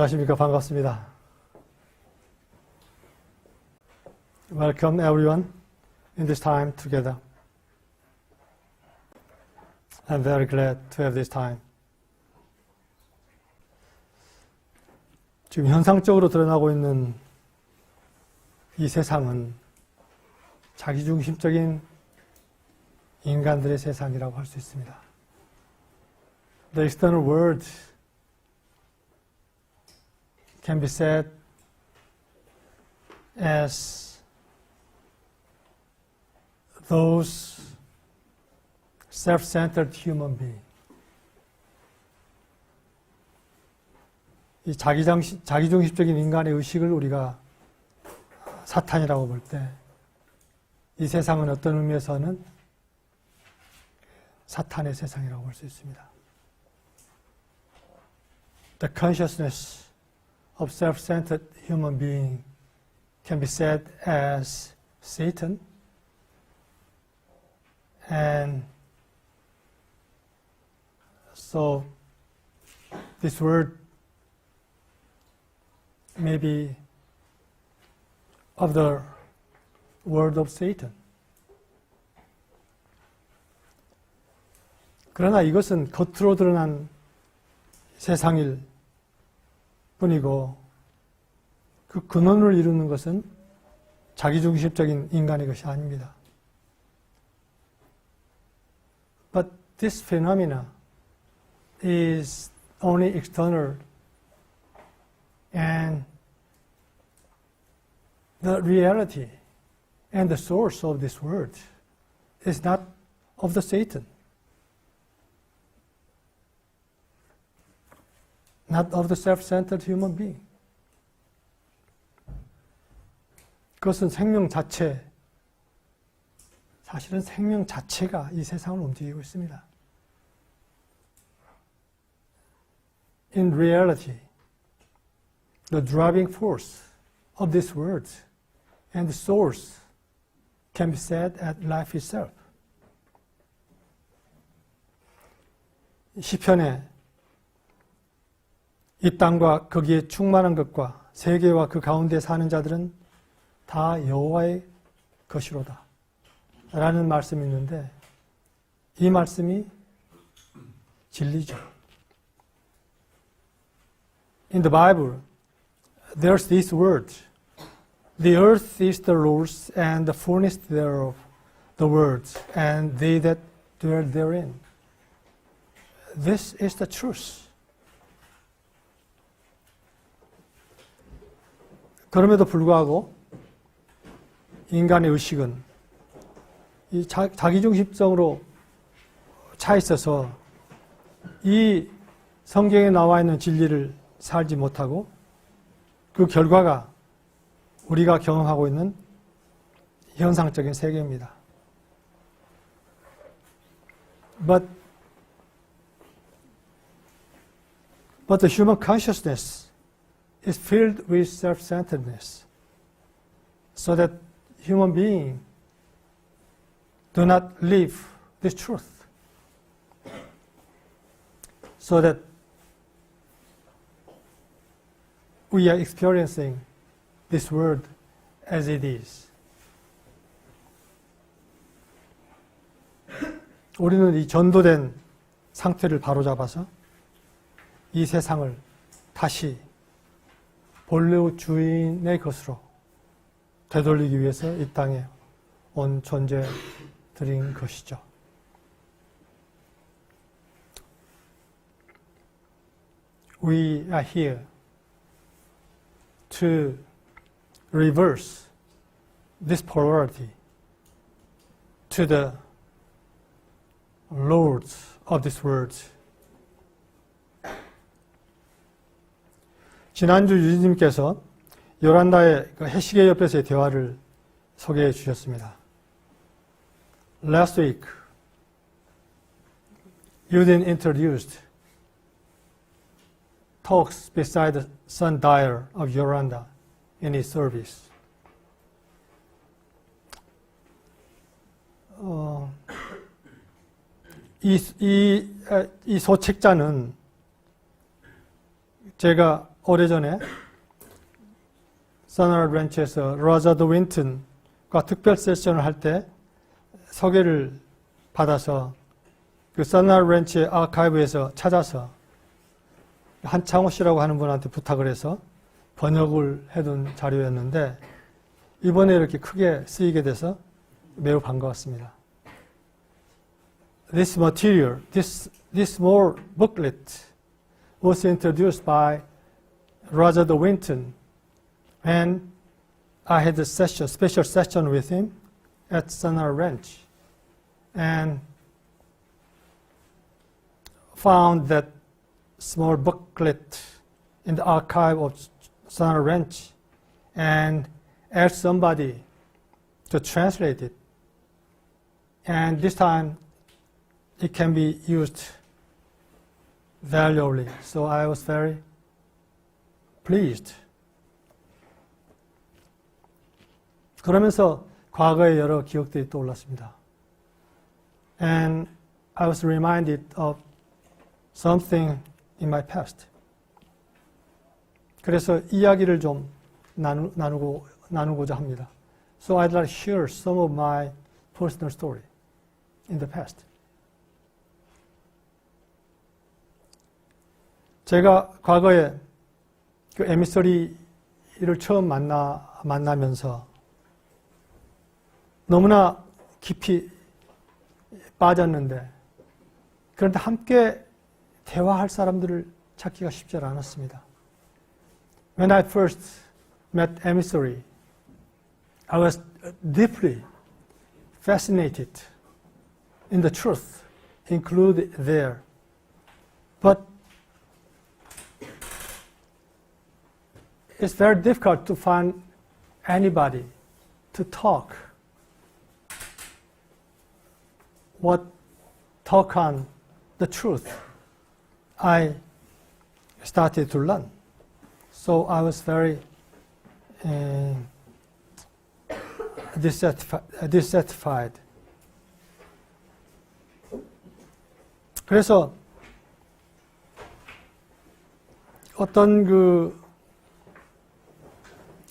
안녕하십니까. 반갑습니다. Welcome everyone in this time together. I'm very glad to have this time. 지금 현상적으로 드러나고 있는 이 세상은 자기중심적인 인간들의 세상이라고 할 수 있습니다. The external world can be said as those self-centered human beings. 이 자기중심적인 인간의 의식을 우리가 사탄이라고 볼 때, 이 세상은 어떤 의미에서는 사탄의 세상이라고 볼 수 있습니다. The consciousness of self-centered human being can be said as Satan, and so this word may be of the word of Satan. 그러나 이것은 겉으로 드러난 세상일 뿐이고 그 근원을 이루는 것은 자기중심적인 인간의 것이 아닙니다. But this phenomena is only external, and the reality and the source of this world is not of the Satan, not of the self-centered human being. 그것은 생명 자체, 사실은 생명 자체가 이 세상을 움직이고 있습니다. In reality, the driving force of this world and the source can be said as life itself. 시편에 이 땅과 거기에 충만한 것과 세계와 그 가운데 사는 자들은 다 여호와의 것이로다 라는 말씀이 있는데, 이 말씀이 진리죠. In the Bible, there's this word: the earth is the Lord's and the fullness thereof, the world, and they that dwell therein. This is the truth. 그럼에도 불구하고 인간의 의식은 이 자기중심성으로 차 있어서 이 성경에 나와 있는 진리를 살지 못하고 그 결과가 우리가 경험하고 있는 현상적인 세계입니다. But the human consciousness is filled with self-centeredness, so that human beings do not live this truth, so that we are experiencing this world as it is. 우리는 이 전도된 상태를 바로잡아서 이 세상을 다시 본래 주인의 것으로 되돌리기 위해서 이 땅에 온 존재들인 것이죠. We are here to reverse this polarity to the lords of this world. 지난주 유진님께서 요란다의 해시계 옆에서의 대화를 소개해 주셨습니다. Last week, Yudin introduced talks beside the son Dyer of Yoranda in his service. 이 소책자는 제가 오래전에 서널 렌치에서 로저드 윈튼과 특별 세션을 할 때 소개를 받아서 그 서널 렌치의 아카이브에서 찾아서 한창호 씨라고 하는 분한테 부탁을 해서 번역을 해둔 자료였는데 이번에 이렇게 크게 쓰이게 돼서 매우 반가웠습니다. This material, this small booklet was introduced by Roger de Winton and I had a session, special session with him at Sonora Ranch and found that small booklet in the archive of Sonora Ranch and asked somebody to translate it. And this time it can be used valuably. So I was very pleased. 그러면서 과거의 여러 기억들이 떠올랐습니다. And I was reminded of something in my past. 그래서 이야기를 좀 나누고자 합니다. So I'd like to share some of my personal story in the past. 제가 과거에 그 에미서리를 처음 만나면서 너무나 깊이 빠졌는데 그런데 함께 대화할 사람들을 찾기가 쉽지 않았습니다. When I first met Emissary, I was deeply fascinated in the truth included there. But it's very difficult to find anybody to talk on the truth. I started to learn. So I was very dissatisfied. 그래서 어떤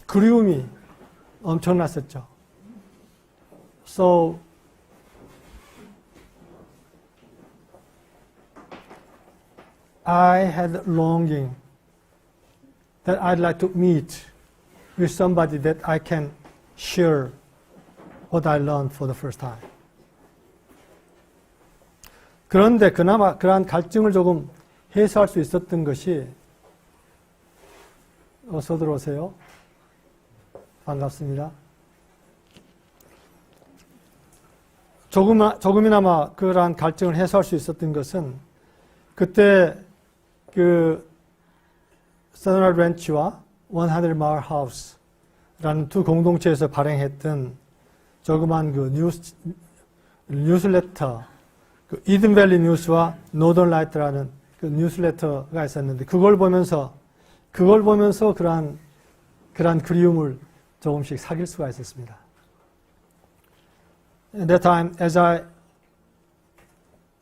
그리움이 엄청났었죠. So I had longing that I'd like to meet with somebody that I can share what I learned for the first time. 그런데 그나마 그러한 갈증을 조금 해소할 수 있었던 것이 어서 들어오세요. 반갑습니다. 조금이나마 그러한 갈증을 해소할 수 있었던 것은 그때 서널 렌치와 100 Mile House라는 두 공동체에서 발행했던 조그만 뉴스레터, 이든밸리 뉴스와 노던 라이트라는 뉴스레터가 있었는데 그걸 보면서 그러한 그리움을 조금씩 사귈 수가 있었습니다. At that time, as I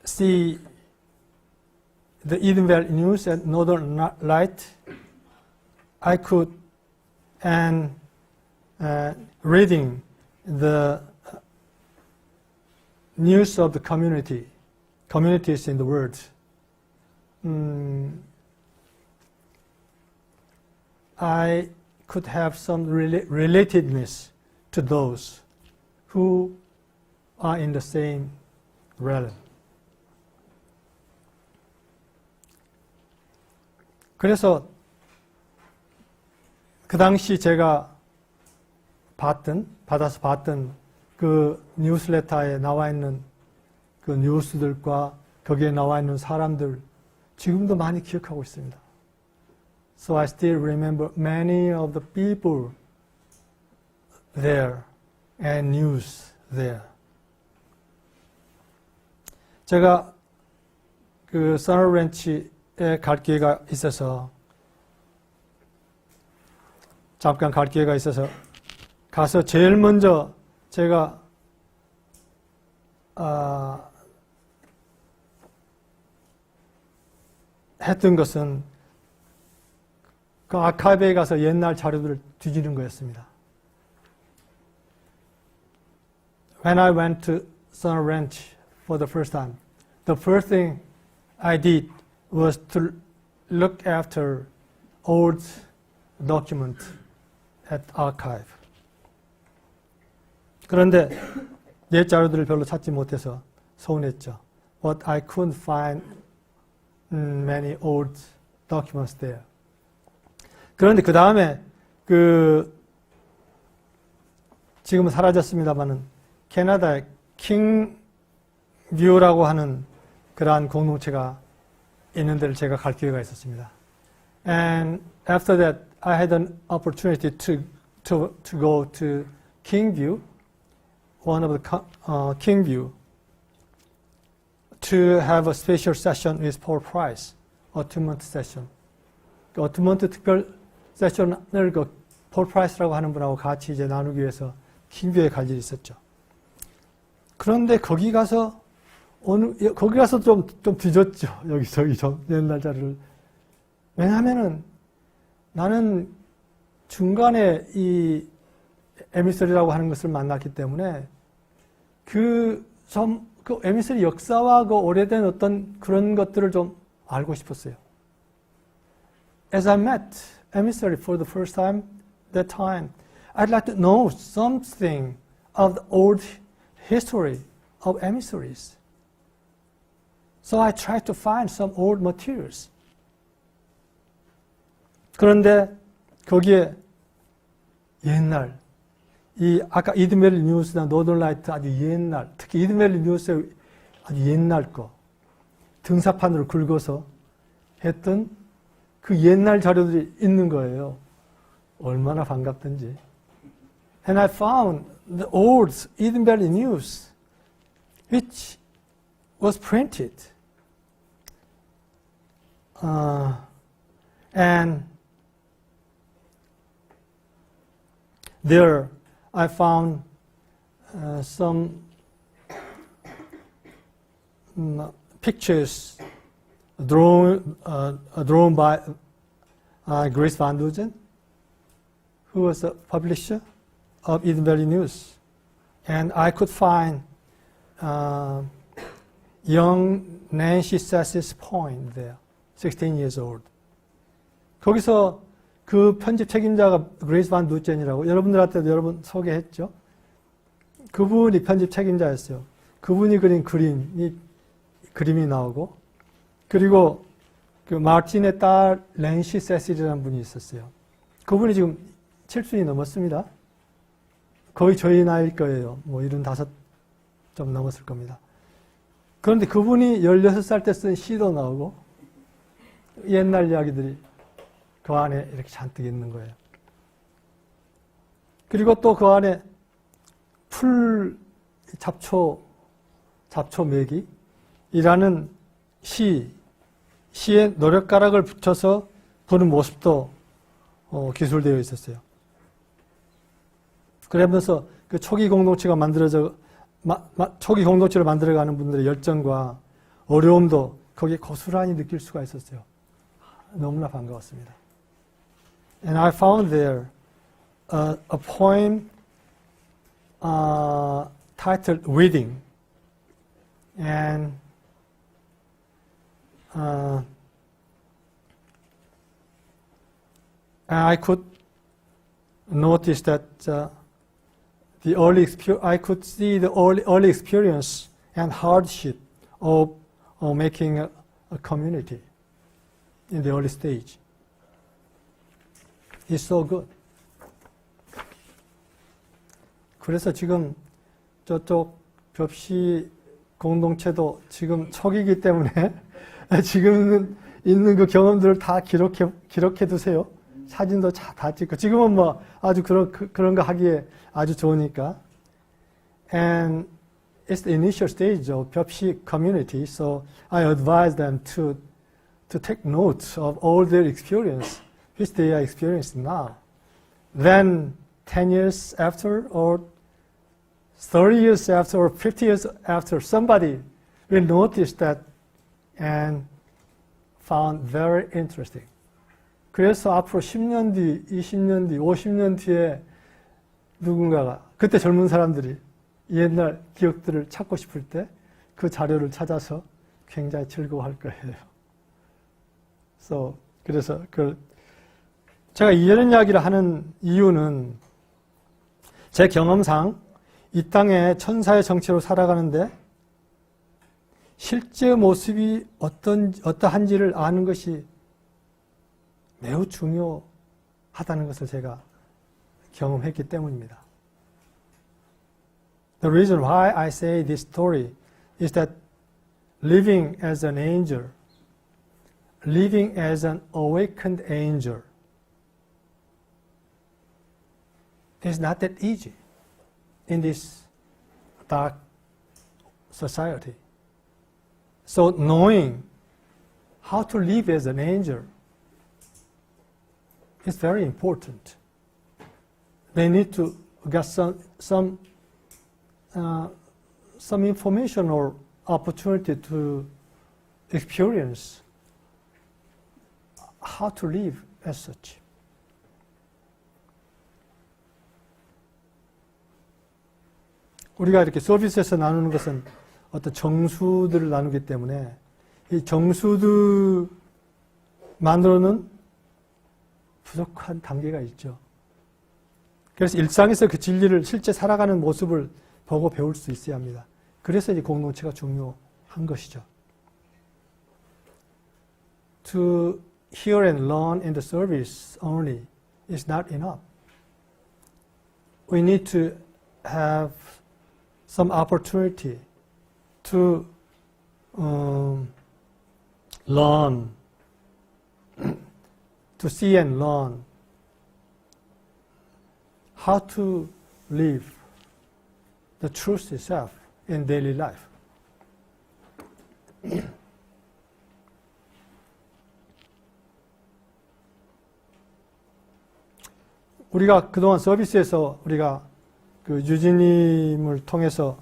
see the Eden Valley News and Northern Light, I could, and reading the news of the communities in the world, I could have some relatedness to those who are in the same realm. 그래서 그 당시 제가 받아서 봤던 그 뉴스레터에 나와 있는 그 뉴스들과 거기에 나와 있는 사람들 지금도 많이 기억하고 있습니다. So I still remember many of the people there and news there. 제가 그 서널 렌치에 갈 기회가 있어서 잠깐 갈 기회가 있어서 가서 제일 먼저 제가 했던 것은 그 아카이브에 가서 옛날 자료들을 뒤지는 거였습니다. When I went to Sun Ranch for the first time, the first thing I did was to look after old documents at archive. 그런데 옛 자료들을 별로 찾지 못해서 서운했죠. But I couldn't find many old documents there. 그런데 그 다음에 지금은 사라졌습니다만은 캐나다의 킹뷰라고 하는 그러한 공동체가 있는 데를 제가 갈 기회가 있었습니다. And after that, I had an opportunity to go to Kingview, one of the Kingview, to have a special session with Paul Price, 어투먼트 세션. 그 어투먼트 특별 세션을 폴 프라이스라고 하는 분하고 같이 이제 나누기 위해서 킹뷰에 갈 일이 있었죠. 그런데 거기 가서 좀 뒤졌죠. 여기저기 좀 옛날 자료를. 왜냐하면은 나는 중간에 이 에미서리라고 하는 것을 만났기 때문에 그 에미서리 역사와 그 오래된 어떤 그런 것들을 좀 알고 싶었어요. As I met emissary for the first time, that time, I'd like to know something of the old history of emissaries. So I tried to find some old materials. 그런데 거기에 옛날, 아까 이드메리 뉴스나 노던라이트 아주 옛날, 특히 이드메리 뉴스의 아주 옛날 거, 등사판으로 긁어서 했던 그 옛날 자료들이 있는 거예요. 얼마나 반갑던지. And I found the old Eden Valley News, which was printed. And there I found some pictures drawn by Grace Van Duzen, who was a publisher of Eden Valley News. And I could find young Nancy Sassy's poem there, 16 years old. 거기서 그 편집 책임자가 그레이스 반 두젠이라고 여러분들한테도 여러 번 소개했죠. 그분이 편집 책임자였어요. 그분이 그린 그림이 나오고, 그리고 그 마틴의 딸 랜시 세실이라는 분이 있었어요. 그분이 지금 7순이 넘었습니다. 거의 저희 나이일 거예요. 뭐 75 좀 넘었을 겁니다. 그런데 그분이 16살 때 쓴 시도 나오고 옛날 이야기들이 그 안에 이렇게 잔뜩 있는 거예요. 그리고 또 그 안에 풀 잡초매기이라는 시에 노랫가락을 붙여서 보는 모습도 기술되어 있었어요. 그러면서 그 초기 공동체를 만들어가는 분들의 열정과 어려움도 거기에 고스란히 느낄 수가 있었어요. 너무나 반가웠습니다. And I found there a poem titled Wedding. And I could notice that I could see the early experience and hardship of making a community in the early stage. It's so good. 그래서 지금 저쪽 벽시 공동체도 지금 초기이기 때문에 지금 있는 그 경험들을 다 기록해 두세요. 사진도 다 찍고. 지금은 뭐 아주 그런 거 하기에 아주 좋으니까. And it's the initial stage of 벽시 community, so I advise them to take notes of all their experience, which they are experiencing now. Then 10 years after, or 30 years after, or 50 years after, somebody will notice that and found very interesting. 그래서 앞으로 10년 뒤, 20년 뒤, 50년 뒤에 누군가가, 그때 젊은 사람들이 옛날 기억들을 찾고 싶을 때 그 자료를 찾아서 굉장히 즐거워할 거예요. 그래서 제가 이런 이야기를 하는 이유는 제 경험상 이 땅에 천사의 정체로 살아가는데 실제 모습이 어떠한지를 아는 것이 매우 중요하다는 것을 제가 경험했기 때문입니다. The reason why I say this story is that living as an angel, living as an awakened angel is not that easy in this dark society. So knowing how to live as an angel is very important. They need to get some information or opportunity to experience how to live as such. 우리가 이렇게 서비스에서 나누는 것은 어떤 정수들을 나누기 때문에 이 정수들만으로는 부족한 단계가 있죠. 그래서 일상에서 그 진리를 실제 살아가는 모습을 보고 배울 수 있어야 합니다. 그래서 이 공동체가 중요한 것이죠. To hear and learn in the service only is not enough. We need to have some opportunity to learn, to see and learn how to live the truth itself in daily life. 우리가 그동안 서비스에서 우리가 그 유진님을 통해서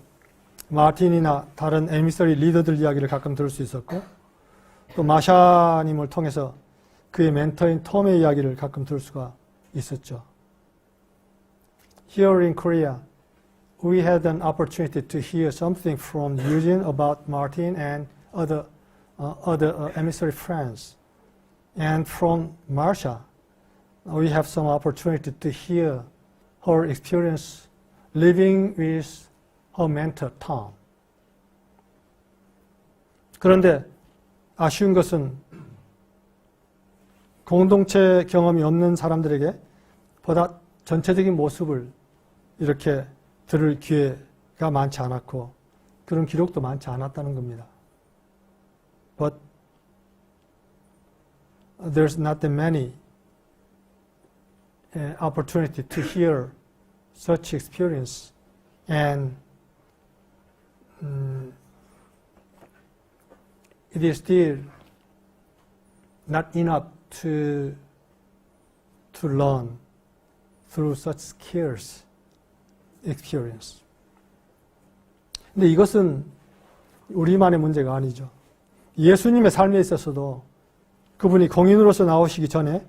마틴이나 다른 에미서리 리더들 이야기를 가끔 들을 수 있었고, 또 마샤님을 통해서 그의 멘토인 톰의 이야기를 가끔 들을 수가 있었죠. Here in Korea, we had an opportunity to hear something from Eugene about Martin and other emissary friends. And from Marsha, we have some opportunity to hear her experience living with her mentor, Tom. 그런데 아쉬운 것은 공동체 경험이 없는 사람들에게 보다 전체적인 모습을 이렇게 들을 기회가 많지 않았고 그런 기록도 많지 않았다는 겁니다. But there's not that many opportunity to hear such experience, and it is still not enough to learn through such scarce experience. 근데 이것은 우리만의 문제가 아니죠. 예수님의 삶에 있어서도 그분이 공인으로서 나오시기 전에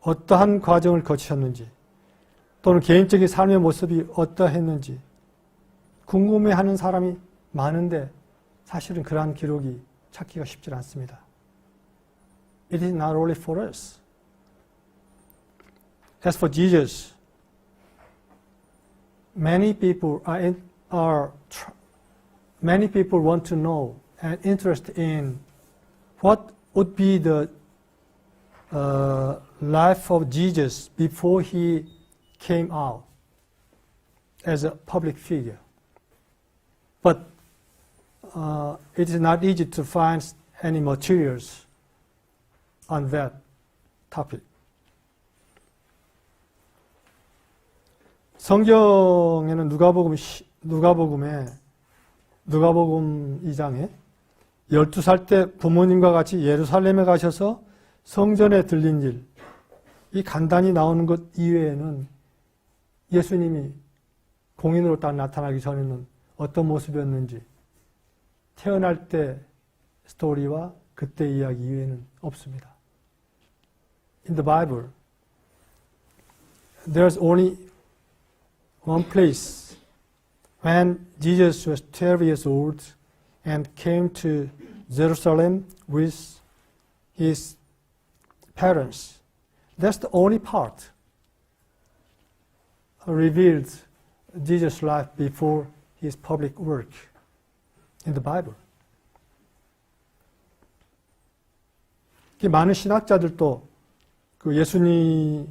어떠한 과정을 거치셨는지 또는 개인적인 삶의 모습이 어떠했는지 궁금해하는 사람이 많은데 사실은 그러한 기록이 찾기가 쉽지 않습니다. It is not only for us. As for Jesus, many people want to know and interested in what would be the life of Jesus before he came out as a public figure. But it is not easy to find any materials on that topic. 성경에는 누가복음 2장에 12살 때 부모님과 같이 예루살렘에 가셔서 성전에 들린 일, 이 간단히 나오는 것 이외에는 예수님이 공인으로 딱 나타나기 전에는 어떤 모습이었는지 태어날 때 스토리와 그때 이야기 이외에는 없습니다. in the Bible, there's only one place when Jesus was 12 years old and came to Jerusalem with his parents. That's the only part revealed Jesus' life before his public work in the Bible. 많은 신학자들도 그 예수님의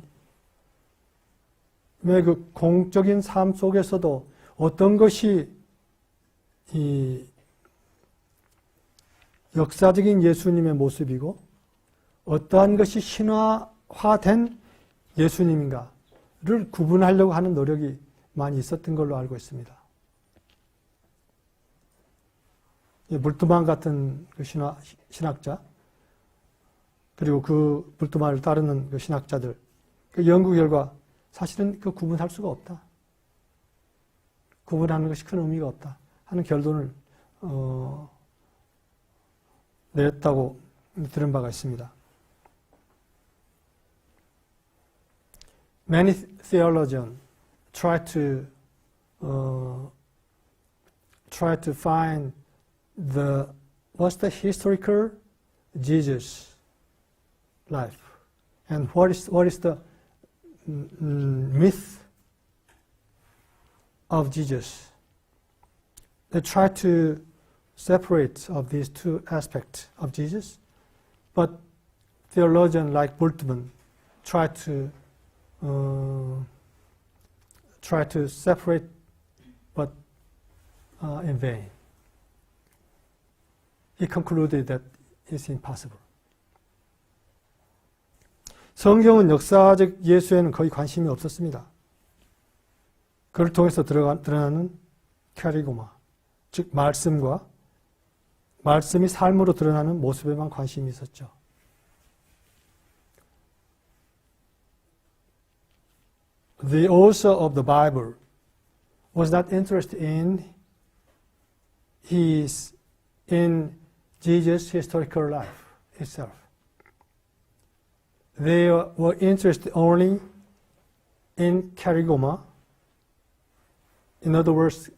그 공적인 삶 속에서도 어떤 것이 이 역사적인 예수님의 모습이고 어떠한 것이 신화화된 예수님인가를 구분하려고 하는 노력이 많이 있었던 걸로 알고 있습니다. 물두만 같은 그 신학자, 그리고 그 물두만을 따르는 그 신학자들, 그 연구 결과 사실은 그 구분할 수가 없다. 구분하는 것이 큰 의미가 없다 하는 결론을 내렸다고 들은 바가 있습니다. Many theologians try to find what's the historical Jesus life and what is the myth of Jesus. They try to separate of these two aspects of Jesus, but theologians like Bultmann try to separate, but in vain. He concluded that it's impossible. 성경은 역사적 예수에는 거의 관심이 없었습니다. 그를 통해서 드러나는 캐리고마, 즉 말씀과 말씀이 삶으로 드러나는 모습에만 관심이 있었죠. The author of the Bible was not interested in Jesus' historical life itself. They were interested only in kerygma, in other words,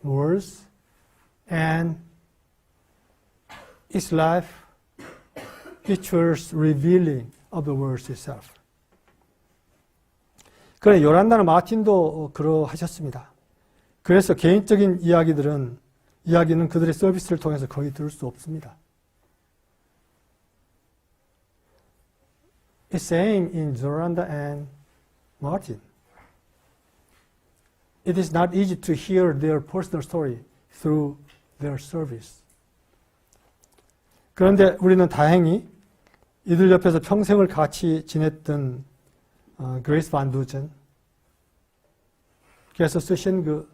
and its life, which was revealing of the words itself. 그러나 요란다나 마틴도 그러하셨습니다. 그래서 개인적인 이야기는 그들의 서비스를 통해서 거의 들을 수 없습니다. It's same in Zoranda and Martin. It is not easy to hear their personal story through their service. 그런데 우리는 다행히 이들 옆에서 평생을 같이 지냈던 그레이스 반 두젠 께서 쓰신 그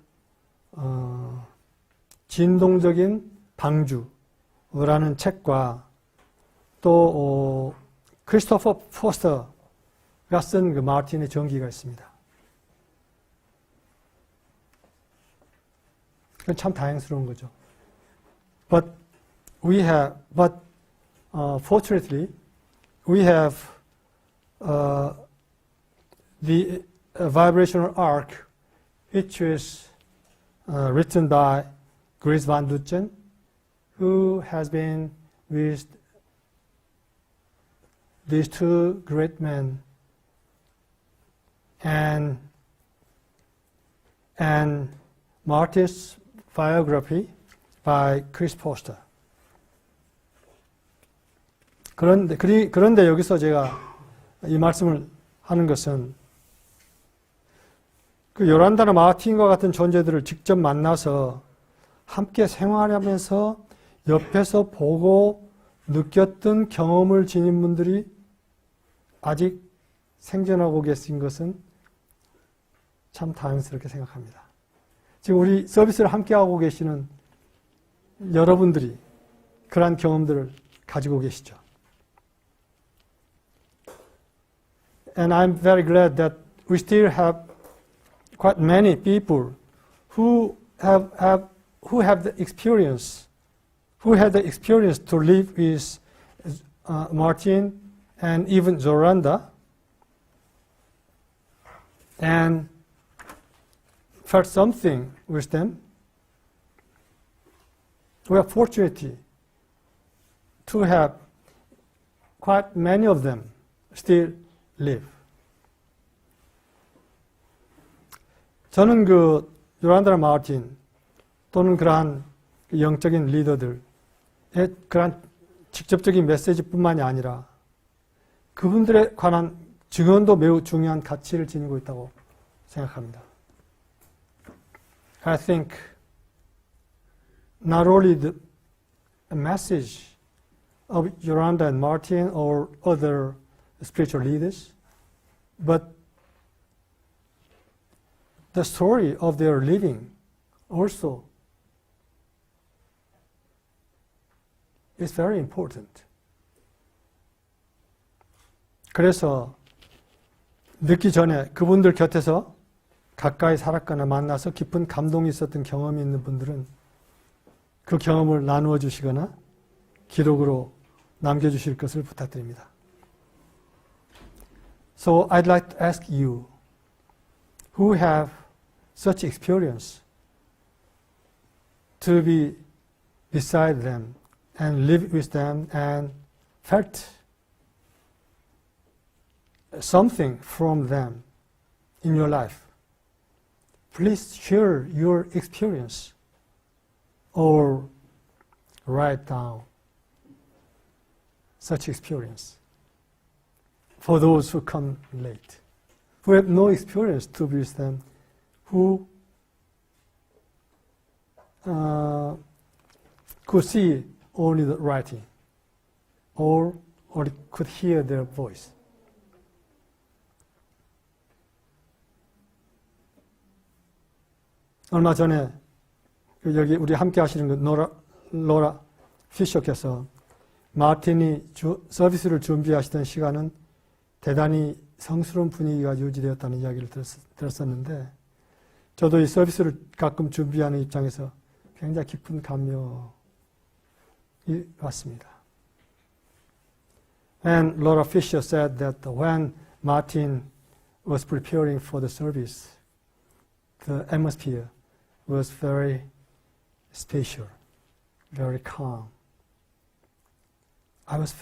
진동적인 방주라는 책과 또 크리스토퍼 포스터가 쓴 그 마틴의 전기가 있습니다. 그건 참 다행스러운 거죠. But fortunately, we have the vibrational arc, which is written by Grace Van Dutzen, who has been with these two great men, and Martin's biography by Chris Foster. 그런데 여기서 제가 이 말씀을 하는 것은 그 요란다나 마틴과 같은 존재들을 직접 만나서 함께 생활하면서 옆에서 보고 느꼈던 경험을 지닌 분들이 아직 생존하고 계신 것은 참 다행스럽게 생각합니다. 지금 우리 서비스를 함께하고 계시는 여러분들이 그러한 경험들을 가지고 계시죠. And I'm very glad that we still have quite many people who have the experience, who had the experience to live with Martin and even Zoranda, and felt something with them, we are fortunate to have quite many of them still live. 저는 그 요란다 마틴 또는 그러한 영적인 리더들의 그러한 직접적인 메시지뿐만이 아니라 그분들에 관한 증언도 매우 중요한 가치를 지니고 있다고 생각합니다. I think not only the message of Yoranda and Martin or other spiritual leaders, but the story of their living also is very important. 그래서 늦기 전에 그분들 곁에서 가까이 살았거나 만나서 깊은 감동이 있었던 경험이 있는 분들은 그 경험을 나누어 주시거나 기록으로 남겨주실 것을 부탁드립니다. So I'd like to ask you who have such experience to be beside them and live with them and felt something from them in your life. Please share your experience or write down such experience for those who come late, who have no experience to be with them, who could see only the writing or could hear their voice. 얼마 전에 여기 우리 함께 하시는 그 로라 피셔께서 마틴이 서비스를 준비하시던 시간은 대단히 성스러운 분위기가 유지되었다는 이야기를 들었었는데 저도 이 서비스를 가끔 준비하는 입장에서 굉장히 깊은 감명이 왔습니다. And Laura Fisher said that when Martin was preparing for the service, the atmosphere was very spatial, very calm. I was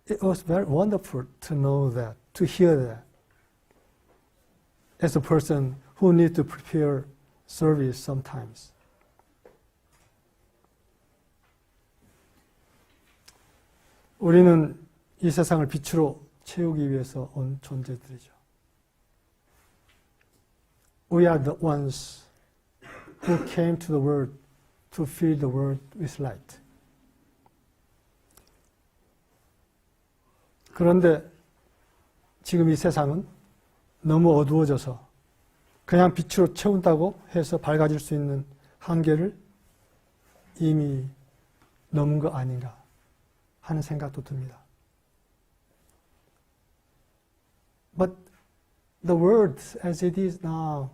it was very wonderful to know that, to hear that. As a person who needs to prepare service sometimes. 우리는 이 세상을 빛으로 채우기 위해서 온 존재들이죠. We are the ones who came to the world to fill the world with light. 그런데 지금 이 세상은 너무 어두워져서 그냥 빛으로 채운다고 해서 밝아질 수 있는 한계를 이미 넘은 거 아닌가 하는 생각도 듭니다. But the world as it is now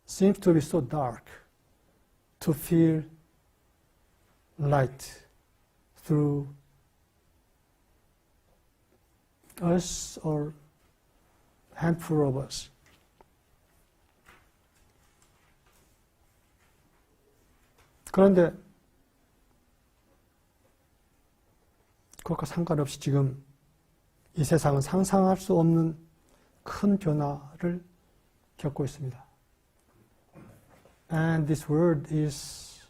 seems to be so dark to feel light through us or handful of us. 그런데 그것과 상관없이 지금 이 세상은 상상할 수 없는 큰 변화를 겪고 있습니다. And this world is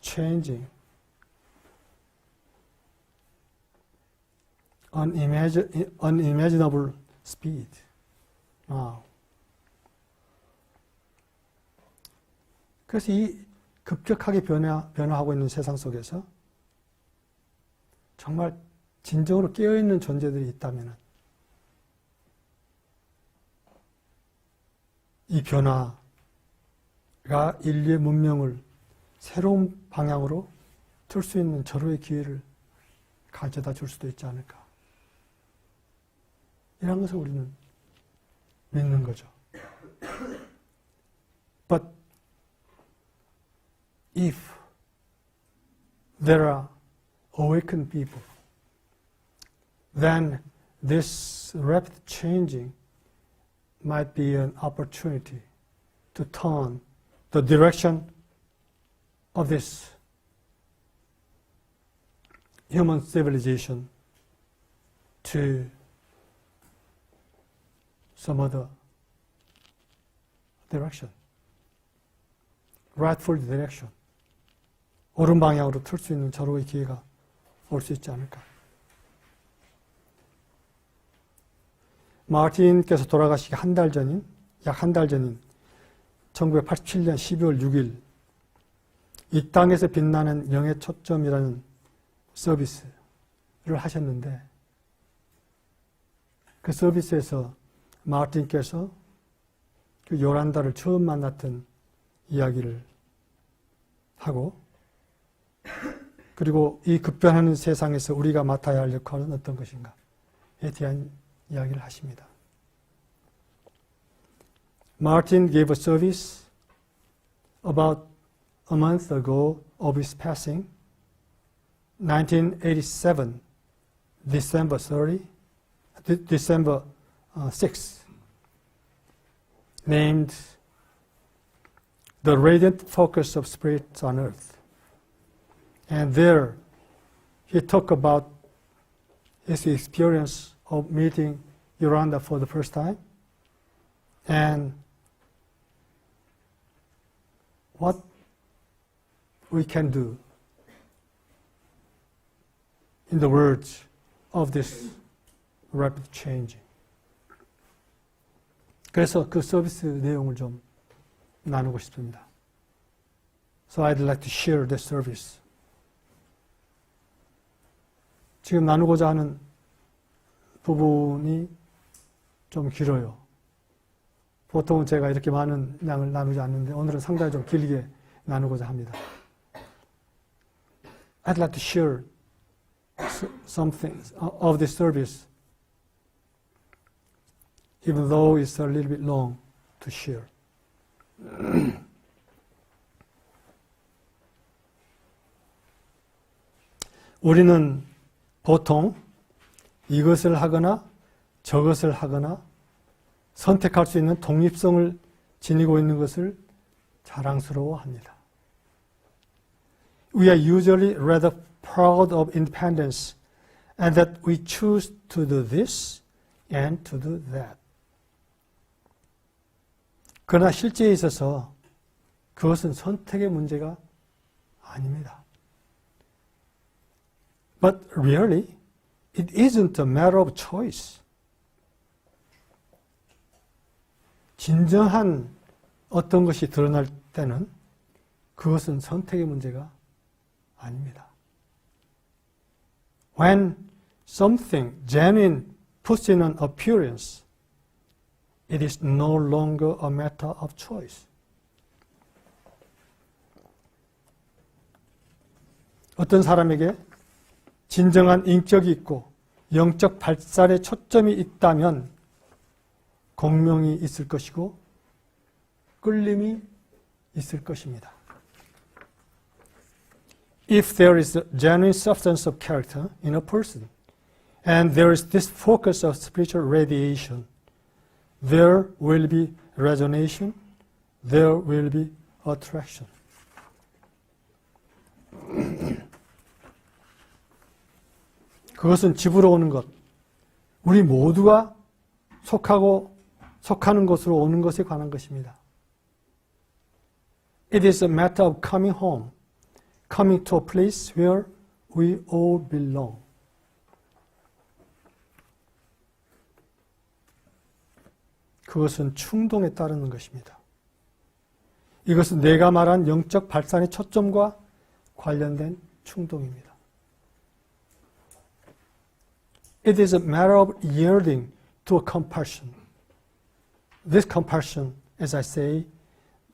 changing unimaginable speed now. 그래서 이 급격하게 변화하고 있는 세상 속에서 정말 진정으로 깨어있는 존재들이 있다면 이 변화가 인류의 문명을 새로운 방향으로 틀 수 있는 절호의 기회를 가져다 줄 수도 있지 않을까. 이런 것을 우리는 믿는 거죠. But if there are awakened people then this rapid changing might be an opportunity to turn the direction of this human civilization to some other direction, rightful direction. 옳은 방향으로 틀 수 있는 절호의 기회가 올 수 있지 않을까. 마틴께서 돌아가시기 약 한 달 전인 1987년 12월 6일 이 땅에서 빛나는 영의 초점이라는 서비스를 하셨는데 그 서비스에서 마틴께서 그 요란다를 처음 만났던 이야기를 하고 그리고 이 급변하는 세상에서 우리가 맡아야 할 역할은 어떤 것인가에 대한 이야기를 하십니다. Martin gave a service about a month ago of his passing, 1987, December 6, named The Radiant Focus of Spirits on Earth. And there he talked about his experience of meeting Yoranda for the first time and what we can do in the words of this rapid changing. 그래서 그 서비스 내용을 좀 나누고 싶습니다. So I'd like to share this service. 지금 나누고자 하는 부분이 좀 길어요. 보통은 제가 이렇게 많은 양을 나누지 않는데 오늘은 상당히 좀 길게 나누고자 합니다. I'd like to share some things of this service, even though it's a little bit long to share. 우리는 보통 이것을 하거나 저것을 하거나 선택할 수 있는 독립성을 지니고 있는 것을 자랑스러워합니다. We are usually rather proud of independence and that we choose to do this and to do that. 그러나 실제에 있어서 그것은 선택의 문제가 아닙니다. But really, it isn't a matter of choice. 진정한 어떤 것이 드러날 때는 그것은 선택의 문제가 아닙니다. When something genuine puts in an appearance, it is no longer a matter of choice. 어떤 사람에게 진정한 인격이 있고 영적 발달에 초점이 있다면 공명이 있을 것이고 끌림이 있을 것입니다. If there is a genuine substance of character in a person and there is this focus of spiritual radiation, there will be resonation, there will be attraction. 그것은 집으로 오는 것, 우리 모두가 속하는 곳으로 오는 것에 관한 것입니다. It is a matter of coming home, coming to a place where we all belong. 그것은 충동에 따르는 것입니다. 이것은 내가 말한 영적 발산의 초점과 관련된 충동입니다. It is a matter of yielding to a compulsion. This compulsion, as I say,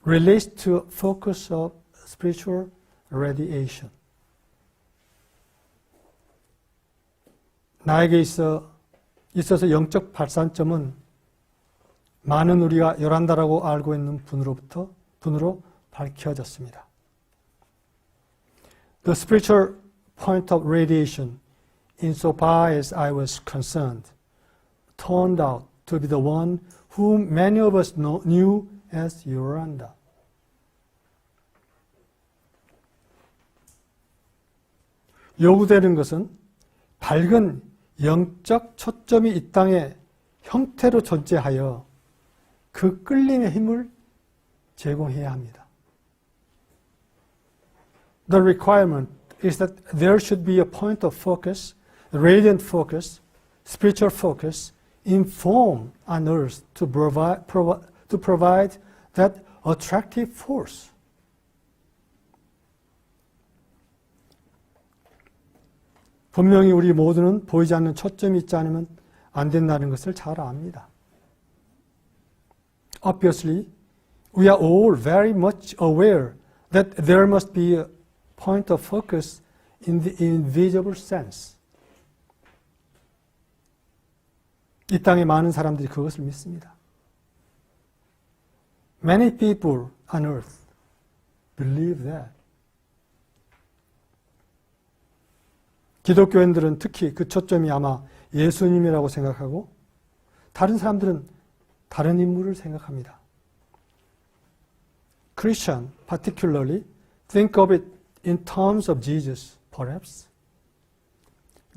relates to a focus of spiritual radiation. 나에게 있어서 영적 발산점은 많은 우리가 요란다라고 알고 있는 분으로 밝혀졌습니다. The spiritual point of radiation insofar as I was concerned, turned out to be the one whom many of us knew as Yolanda. 요구되는 것은 밝은 영적 초점이 이 땅에 형태로 존재하여 그 끌림의 힘을 제공해야 합니다. The requirement is that there should be a point of focus, radiant focus, spiritual focus, in form on earth to provide that attractive force. 분명히 우리 모두는 보이지 않는 초점이 있지 않으면 안 된다는 것을 잘 압니다. Obviously, we are all very much aware that there must be a point of focus in the invisible sense. 이 땅에 많은 사람들이 그것을 믿습니다. Many people on earth believe that. 기독교인들은 특히 그 초점이 아마 예수님이라고 생각하고 다른 사람들은 다른 인물을 생각합니다. Christian particularly think of it in terms of Jesus, perhaps.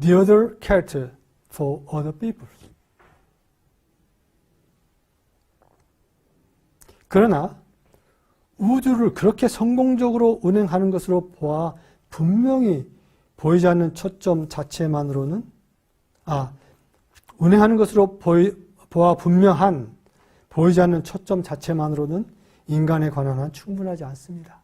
The other character for other people. 그러나 우주를 그렇게 성공적으로 운행하는 것으로 보아 분명히 보이지 않는 초점 자체만으로는 운행하는 것으로 보아 분명한 보이지 않는 초점 자체만으로는 인간의 권한은 충분하지 않습니다.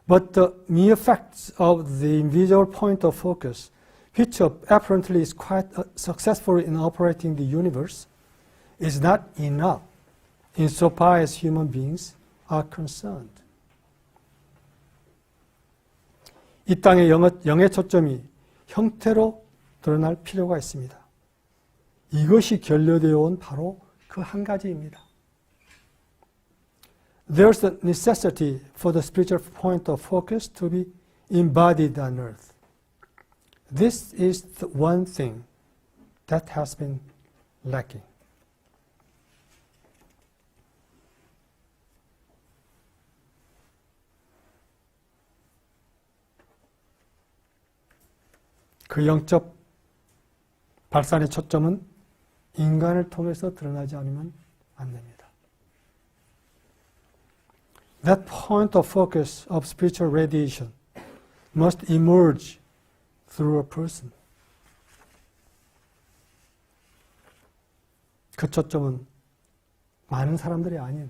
But the mere fact of the invisible point of focus, which apparently is quite successful in operating the universe, is not enough insofar as human beings are concerned. 이 땅의 영의 초점이 형태로 드러날 필요가 있습니다. 이것이 결여되어 온 바로 그 한 가지입니다. There's a necessity for the spiritual point of focus to be embodied on earth. This is the one thing that has been lacking. 그 영적 발산의 초점은 인간을 통해서 드러나지 않으면 안 됩니다. That point of focus of spiritual radiation must emerge through a person. 그 초점은 많은 사람들이 아닌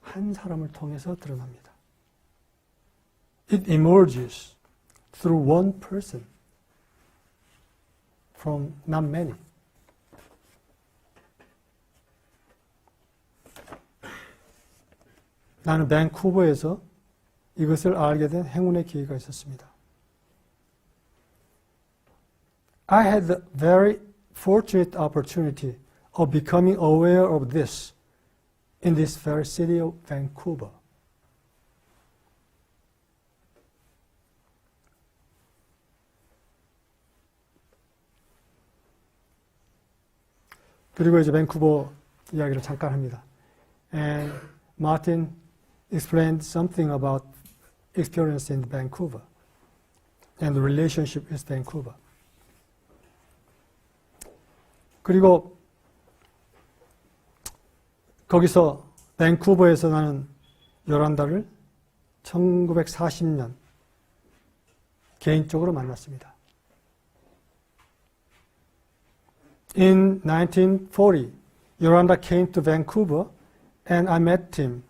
한 사람을 통해서 드러납니다. It emerges through one person. From not many. 나는 밴쿠버에서 이것을 알게 된 행운의 기회가 있었습니다. I had the very fortunate opportunity of becoming aware of this in this very city of Vancouver. 그리고 이제 밴쿠버 이야기를 잠깐 합니다. And Martin explained something about experience in Vancouver and the relationship with Vancouver. 그리고 거기서 밴쿠버에서 나는 요란다를 1940년 개인적으로 만났습니다. In 1940, Yolanda came to Vancouver and I met him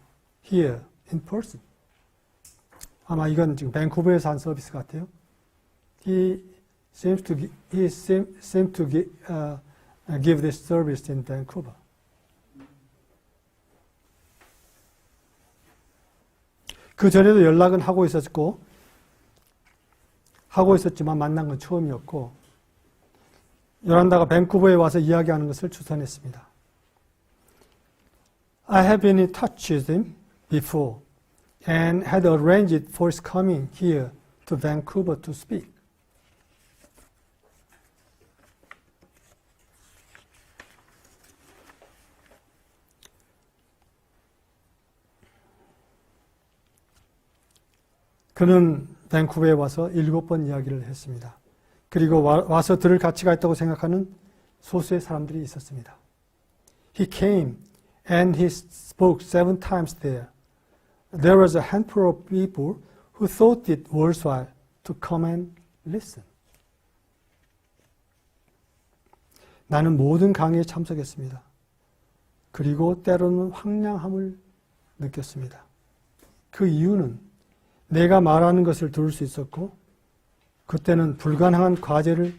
here in person. 아마 이건 지금 밴쿠버에서 한 서비스 같아요. He seemed to give this service in Vancouver. 그 전에도 연락은 하고 있었지만 만난 건 처음이었고 요란다가 밴쿠버에 와서 이야기하는 것을 주선했습니다. I have been in touch with him before and had arranged for his coming here to Vancouver to speak. 그는 밴쿠버에 와서 7번 이야기를 했습니다. 그리고 와서 들을 가치가 있다고 생각하는 소수의 사람들이 있었습니다. He came and he spoke 7 times there. There was a handful of people who thought it worthwhile to come and listen. 나는 모든 강의에 참석했습니다. 그리고 때로는 황량함을 느꼈습니다. 그 이유는 내가 말하는 것을 들을 수 있었고 그때는 불가능한 과제를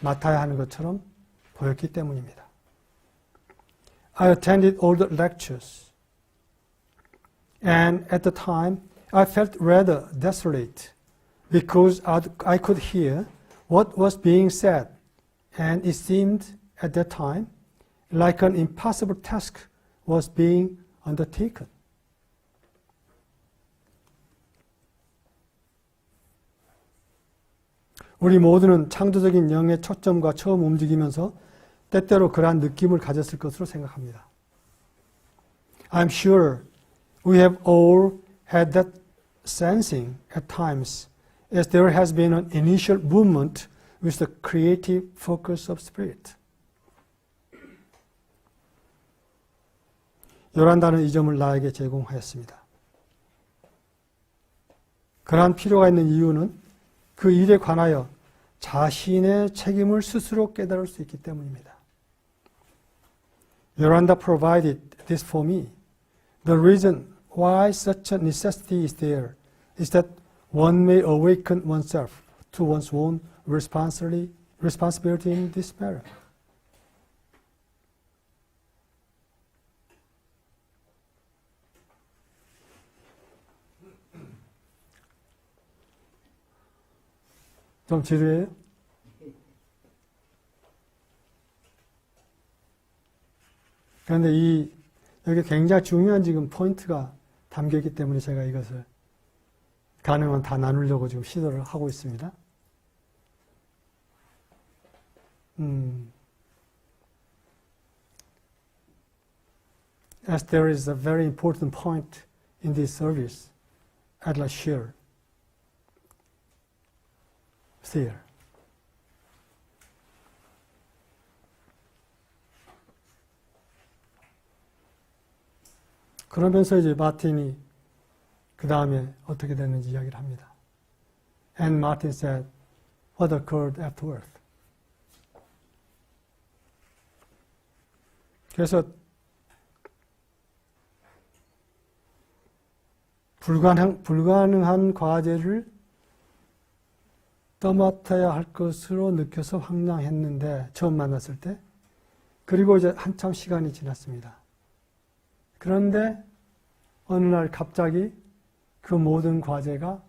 맡아야 하는 것처럼 보였기 때문입니다. I attended all the lectures and at the time I felt rather desolate because I could hear what was being said and it seemed at that time like an impossible task was being undertaken. 우리 모두는 창조적인 영의 초점과 처음 움직이면서 때때로 그러한 느낌을 가졌을 것으로 생각합니다. I'm sure we have all had that sensing at times as there has been an initial movement with the creative focus of spirit. 요란다는 이 점을 나에게 제공하였습니다. 그러한 필요가 있는 이유는 그 일에 관하여 자신의 책임을 스스로 깨달을 수 있기 때문입니다. Yolanda provided this for me. The reason why such a necessity is there is that one may awaken oneself to one's own responsibility in this matter. 좀 지루해요? 그런데 여기 굉장히 중요한 지금 포인트가 담겨있기 때문에 제가 이것을 가능한 다 나누려고 지금 시도를 하고 있습니다. As there is a very important point in this service, I'd like to share there. 그러면서 이제 마틴이 그 다음에 어떻게 됐는지 이야기를 합니다. And Martin said, what occurred afterwards? 그래서 불가능한 과제를 떠맡아야 할 것으로 느껴서 황당했는데 처음 만났을 때 그리고 이제 한참 시간이 지났습니다. 그런데 어느 날 갑자기 그 모든 과제가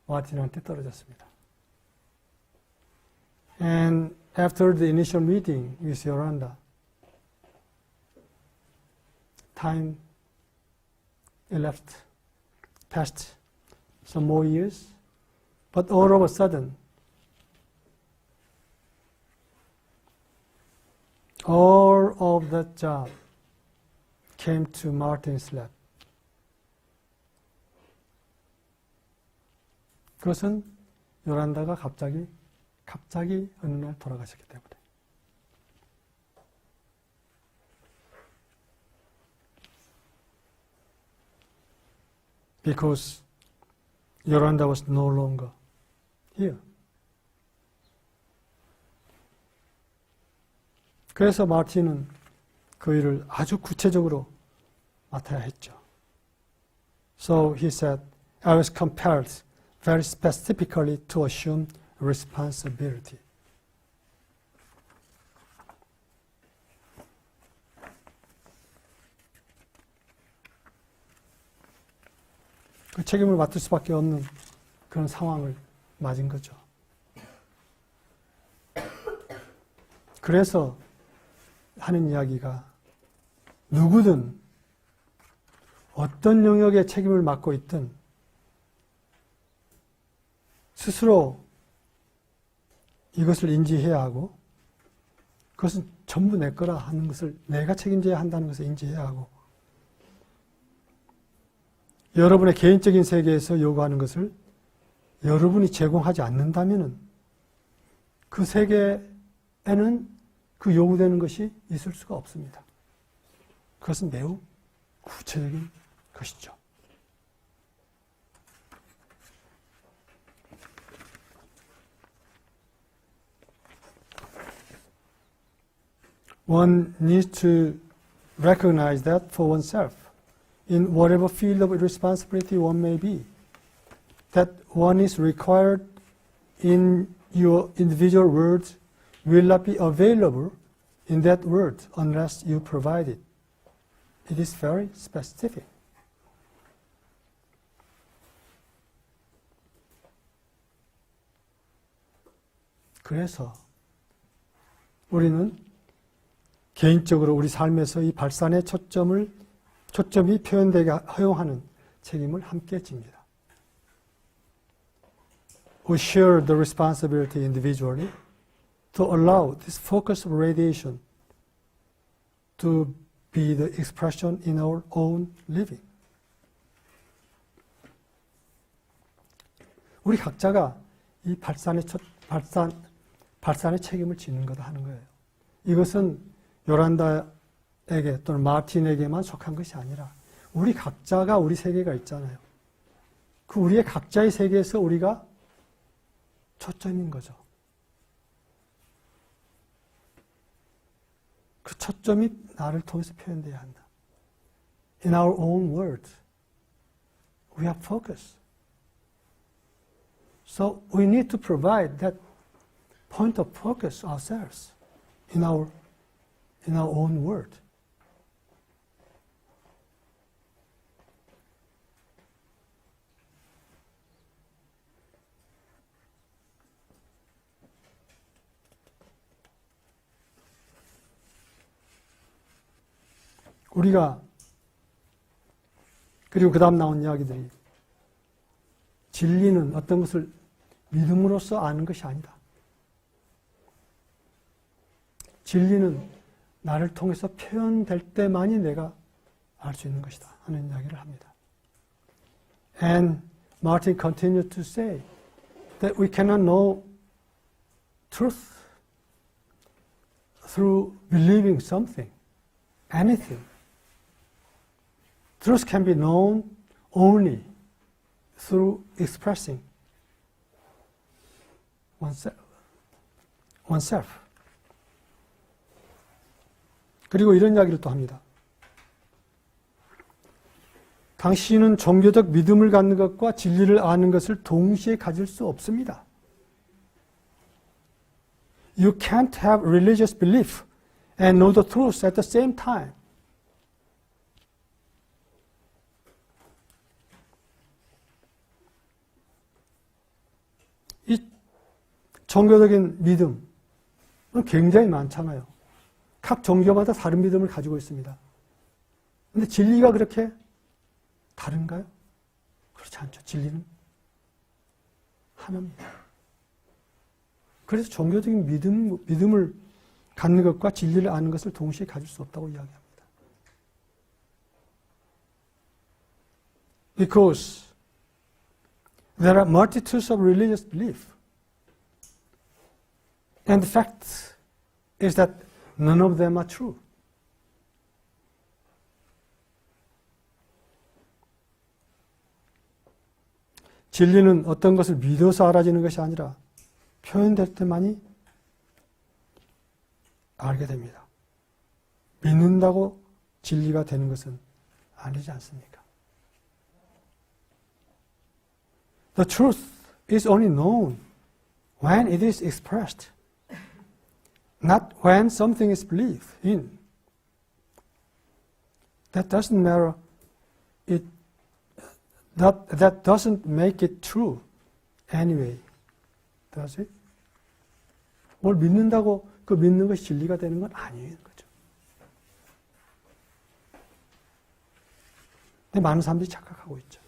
마틴한테 떨어졌습니다. And after the initial meeting with Yolanda, time passed some more years, but all of a sudden, all of that job came to Martin's lap. 그것은 요란다가 갑자기 어느 날 돌아가셨기 때문에. Because Yolanda was no longer here. 그래서 마틴은 그 일을 아주 구체적으로 맡아야 했죠. So he said, I was compelled very specifically to assume responsibility. 그 책임을 맡을 수밖에 없는 그런 상황을 맞은 거죠. 그래서 하는 이야기가 누구든 어떤 영역에 책임을 맡고 있든 스스로 이것을 인지해야 하고 그것은 전부 내 거라 하는 것을 내가 책임져야 한다는 것을 인지해야 하고 여러분의 개인적인 세계에서 요구하는 것을 여러분이 제공하지 않는다면 그 세계에는 그 요구되는 것이 있을 수가 없습니다. 그것은 매우 구체적인 것이죠. One needs to recognize that for oneself, in whatever field of responsibility one may be, that one is required in your individual words will not be available in that word unless you provide it. It is very specific. 그래서 우리는 개인적으로 우리 삶에서 이 발산의 초점이 표현되게 허용하는 책임을 함께 집니다. We share the responsibility individually to allow this focus of radiation to be the expression in our own living. 우리 각자가 이 발산의 책임을 지는 거다 하는 거예요. 이것은 요란다에게 또는 마틴에게만 속한 것이 아니라 우리 각자가 우리 세계가 있잖아요. 그 우리의 각자의 세계에서 우리가 초점인 거죠. 그 초점이 나를 통해서 표현돼야 한다. In our own words, we are focused. So we need to provide that point of focus ourselves in our own word. 우리가 그리고 그 다음 나온 이야기들이 진리는 어떤 것을 믿음으로써 아는 것이 아니다. 진리는 나를 통해서 표현될 때만이 내가 알 수 있는 것이다 하는 이야기를 합니다. And Martin continued to say that we cannot know truth through believing something, anything. Truth can be known only through expressing oneself. 그리고 이런 이야기를 또 합니다. 당신은 종교적 믿음을 갖는 것과 진리를 아는 것을 동시에 가질 수 없습니다. You can't have religious belief and know the truth at the same time. 이 종교적인 믿음은 굉장히 많잖아요. 각 종교마다 다른 믿음을 가지고 있습니다. 그런데 진리가 그렇게 다른가요? 그렇지 않죠. 진리는 하나입니다. 그래서 종교적인 믿음을 갖는 것과 진리를 아는 것을 동시에 가질 수 없다고 이야기합니다. Because there are multitudes of religious beliefs. And the fact is that none of them are true. 진리는 어떤 것을 믿어서 알아지는 것이 아니라 표현될 때만이 알게 됩니다. 믿는다고 진리가 되는 것은 아니지 않습니까? The truth is only known when it is expressed, not when something is believed in. That doesn't matter. That doesn't make it true anyway. Does it? 뭘 믿는다고 그 믿는 것이 진리가 되는 건 아니에요. 거죠. 근데 많은 사람들이 착각하고 있죠.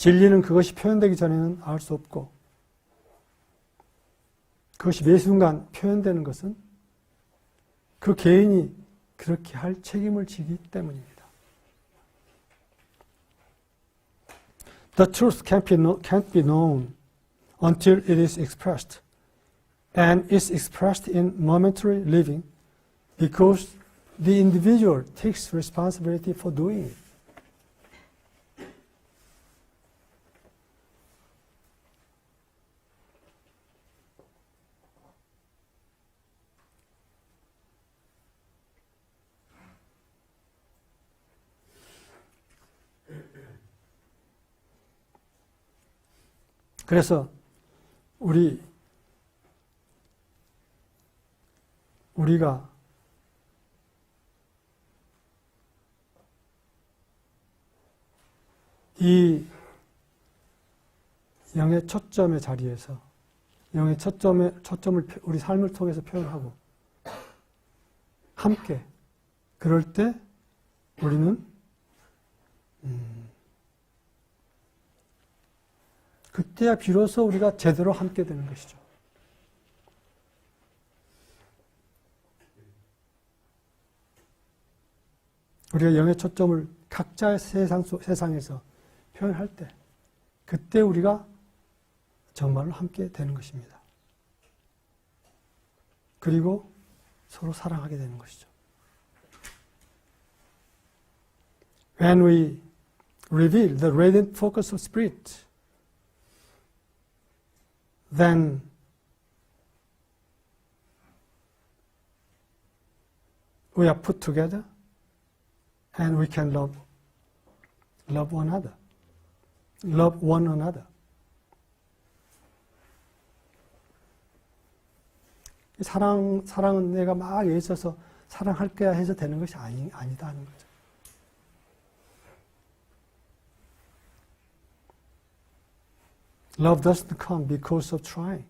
진리는 그것이 표현되기 전에는 알 수 없고 그것이 매 순간 표현되는 것은 그 개인이 그렇게 할 책임을 지기 때문입니다. The truth can't be known until it is expressed, and is expressed in momentary living because the individual takes responsibility for doing it. 그래서 우리가 이 영의 초점의 자리에서 영의 초점을 우리 삶을 통해서 표현하고 함께 그럴 때 우리는 그때야 비로소 우리가 제대로 함께 되는 것이죠. 우리가 영의 초점을 각자의 세상에서 표현할 때 그때 우리가 정말로 함께 되는 것입니다. 그리고 서로 사랑하게 되는 것이죠. When we reveal the radiant focus of Spirit, then we are put together and we can love one another. Love one another. 사랑은 내가 막 애써서 사랑할 거야 해서 되는 것이 아니다 하는 거죠. Love doesn't come because of trying.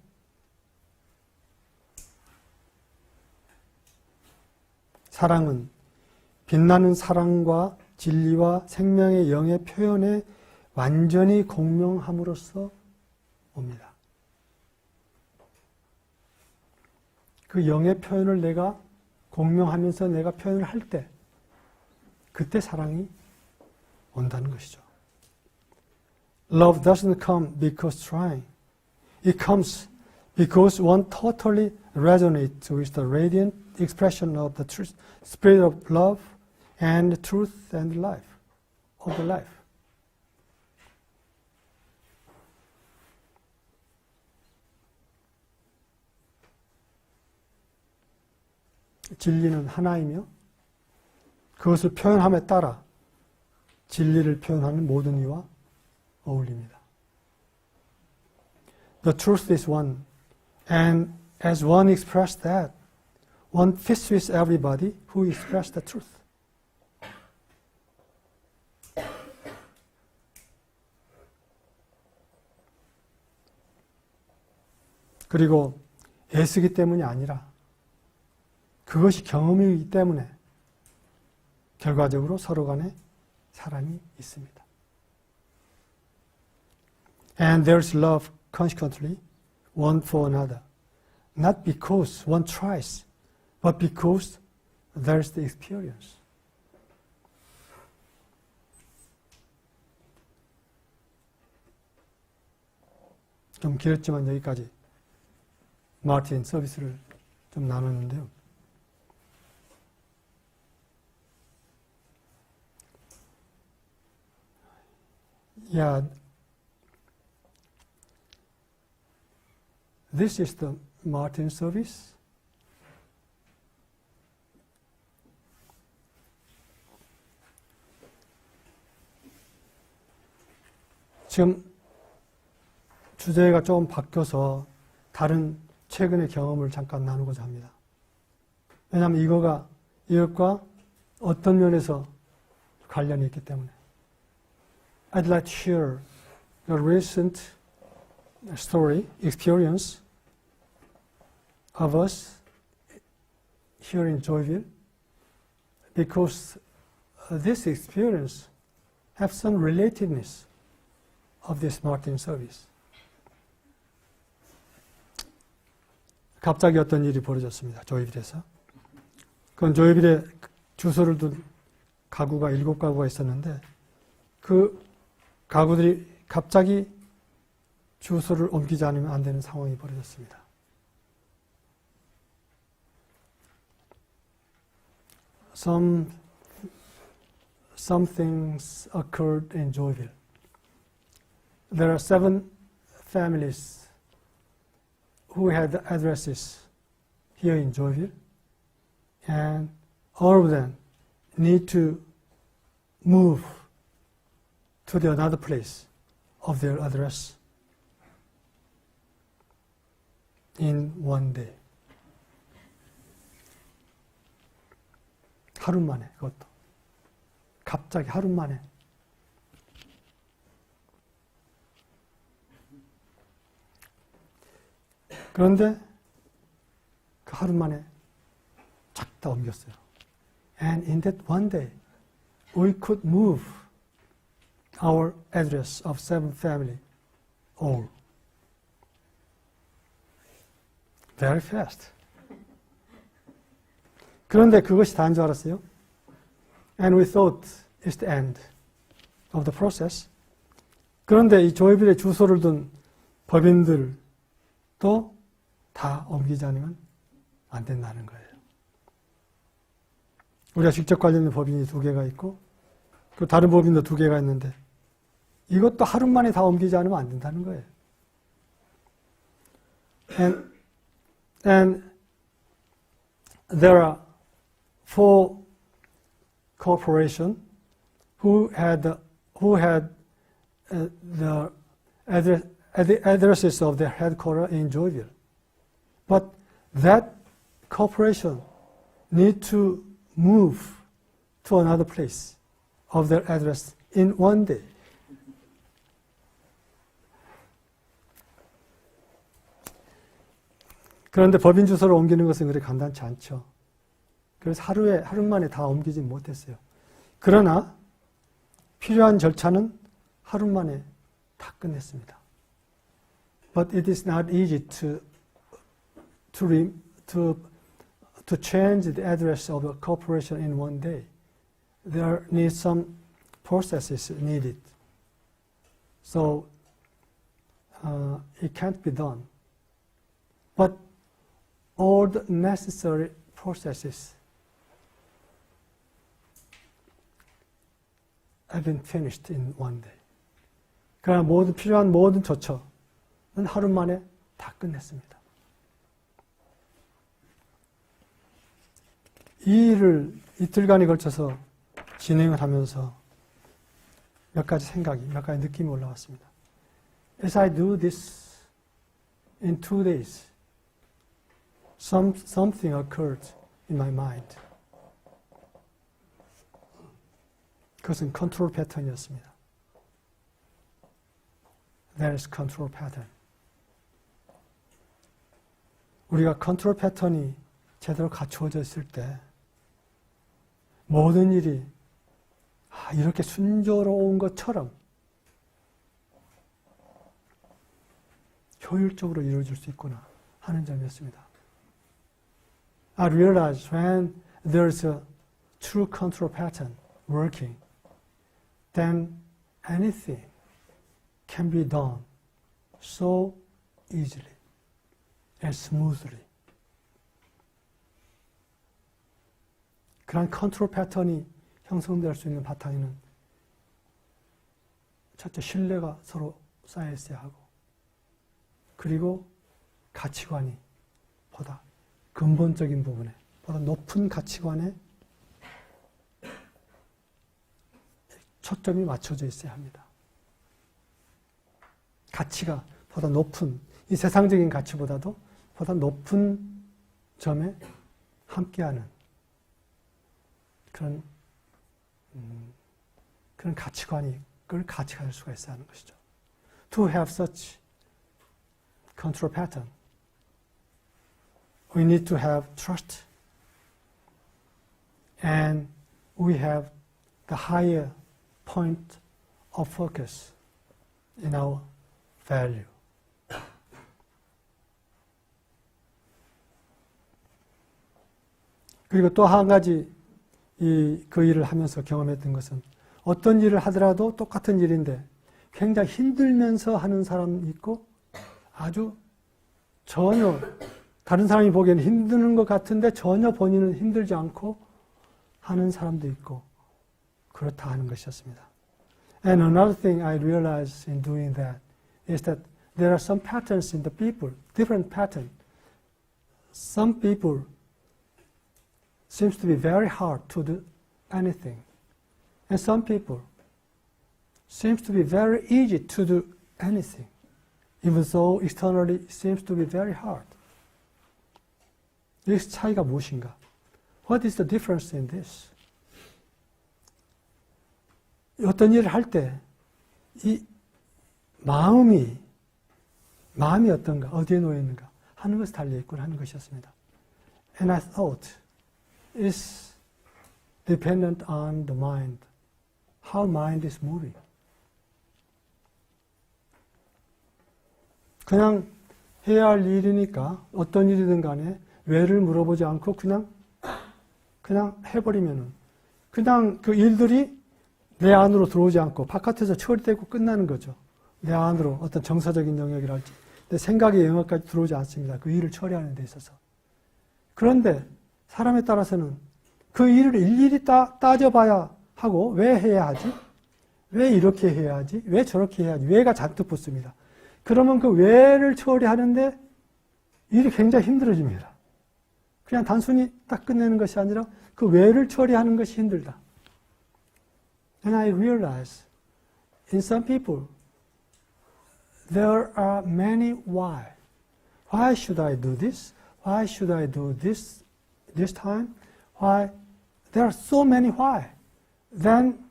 사랑은 빛나는 사랑과 진리와 생명의 영의 표현에 완전히 공명함으로써 옵니다. 그 영의 표현을 내가 공명하면서 내가 표현을 할 때 그때 사랑이 온다는 것이죠. Love doesn't come because trying. It comes because one totally resonates with the radiant expression of the truth, spirit of love and truth and life, of the life. 진리는 하나이며 그것을 표현함에 따라 진리를 표현하는 모든 이와 어울립니다. The truth is one, and as one expressed that, one fits with everybody who expressed the truth. 그리고 애쓰기 때문이 아니라 그것이 경험이기 때문에 결과적으로 서로 간에 사랑이 있습니다. And there's love consequently one for another, not because one tries, but because there's the experience. 좀 길었지만 여기까지 마틴 서비스를 좀 나눴는데요. Yeah, this is the Martin service. 지금 주제가 좀 바뀌어서 다른 최근의 경험을 잠깐 나누고자 합니다. 왜냐하면 이것과 어떤 면에서 관련이 있기 때문에. I'd like to share a recent story, experience of us here in Joyville, because this experience have some relatedness of this marketing service. 갑자기 어떤 일이 벌어졌습니다. 조이빌에서. 그건 조이빌에 주소를 둔 가구가 7가구가 있었는데 그 가구들이 갑자기 주소를 옮기지 않으면 안 되는 상황이 벌어졌습니다. Some things occurred in Joyville. There are 7 families who had addresses here in Joyville, and all of them need to move to another place of their address in one day. 하루 만에, 그것도. 갑자기 하루 만에. 그런데 그 하루 만에 착 다 옮겼어요. And in that one day, we could move our address of 7 family all. Very fast. 그런데 그것이 다인 줄 알았어요. And we thought it's the end of the process. 그런데 이 조이빌에 주소를 둔 법인들도 다 옮기지 않으면 안 된다는 거예요. 우리가 직접 관련된 법인이 2개가 있고 또 다른 법인도 2개가 있는데 이것도 하루 만에 다 옮기지 않으면 안 된다는 거예요. And there are 4 corporations who had the addresses of their headquarters in Joyville. But that corporation need to move to another place of their address in one day. 그런데 법인 주소를 옮기는 것은 그렇게 간단치 않죠. 그래서 하루 만에 다 옮기지 못했어요. 그러나 필요한 절차는 하루 만에 다 끝냈습니다. But it is not easy to change the address of a corporation in one day. There needs some processes needed. So it can't be done. But all the necessary processes have been finished in one day. 그러나 필요한 모든 조처는 하루 만에 다 끝냈습니다. 이 일을 이틀간에 걸쳐서 진행을 하면서 몇 가지 느낌이 올라왔습니다. As I do this in 2 days, something occurred in my mind. 그것은 컨트롤 패턴이었습니다. That is control pattern. 우리가 컨트롤 패턴이 제대로 갖추어져 있을 때 모든 일이 이렇게 순조로운 것처럼 효율적으로 이루어질 수 있구나 하는 점이었습니다. I realized when there's a true control pattern working, then anything can be done so easily and smoothly. 그런 컨트롤 패턴이 형성될 수 있는 바탕에는 첫째, 신뢰가 서로 쌓여 있어야 하고, 그리고 가치관이 보다 근본적인 부분에, 보다 높은 가치관에 초점이 맞춰져 있어야 합니다. 가치가 보다 높은, 이 세상적인 가치보다도 보다 높은 점에 함께하는 그런 가치관이, 그걸 가치할 수가 있어야 하는 것이죠. To have such control pattern, we need to have trust, and we have the higher point of focus in our value. 그리고 또 한 가지 그 일을 하면서 경험했던 것은 어떤 일을 하더라도 똑같은 일인데 굉장히 힘들면서 하는 사람이 있고 아주 전혀 다른 사람이 보기에는 힘드는 것 같은데 전혀 본인은 힘들지 않고 하는 사람도 있고 그렇다 하는 것이었습니다. And another thing I realized in doing that is that there are some patterns in the people, different patterns. Some people seems to be very hard to do anything. And some people seems to be very easy to do anything, even though externally it seems to be very hard. 이 차이가 무엇인가? What is the difference in this? 어떤 일을 할 때 이 마음이 어떤가, 어디에 놓여 있는가 하는 것이 달려 있군 하는 것이었습니다. And I thought it's dependent on the mind, how mind is moving. 그냥 해야 할 일이니까 어떤 일이든 간에 왜를 물어보지 않고 그냥 해버리면은 그냥 그 일들이 내 안으로 들어오지 않고 바깥에서 처리되고 끝나는 거죠. 내 안으로 어떤 정서적인 영역이랄지 내 생각의 영역까지 들어오지 않습니다. 그 일을 처리하는 데 있어서. 그런데 사람에 따라서는 그 일을 일일이 따져봐야 하고 왜 해야 하지? 왜 이렇게 해야 하지? 왜 저렇게 해야 하지? 왜가 잔뜩 붙습니다. 그러면 그 왜를 처리하는데 일이 굉장히 힘들어집니다. 그냥 단순히 딱 끝내는 것이 아니라 그 왜를 처리하는 것이 힘들다. And I realize in some people there are many why. Why should I do this? Why should I do this time? Why? There are so many why. Then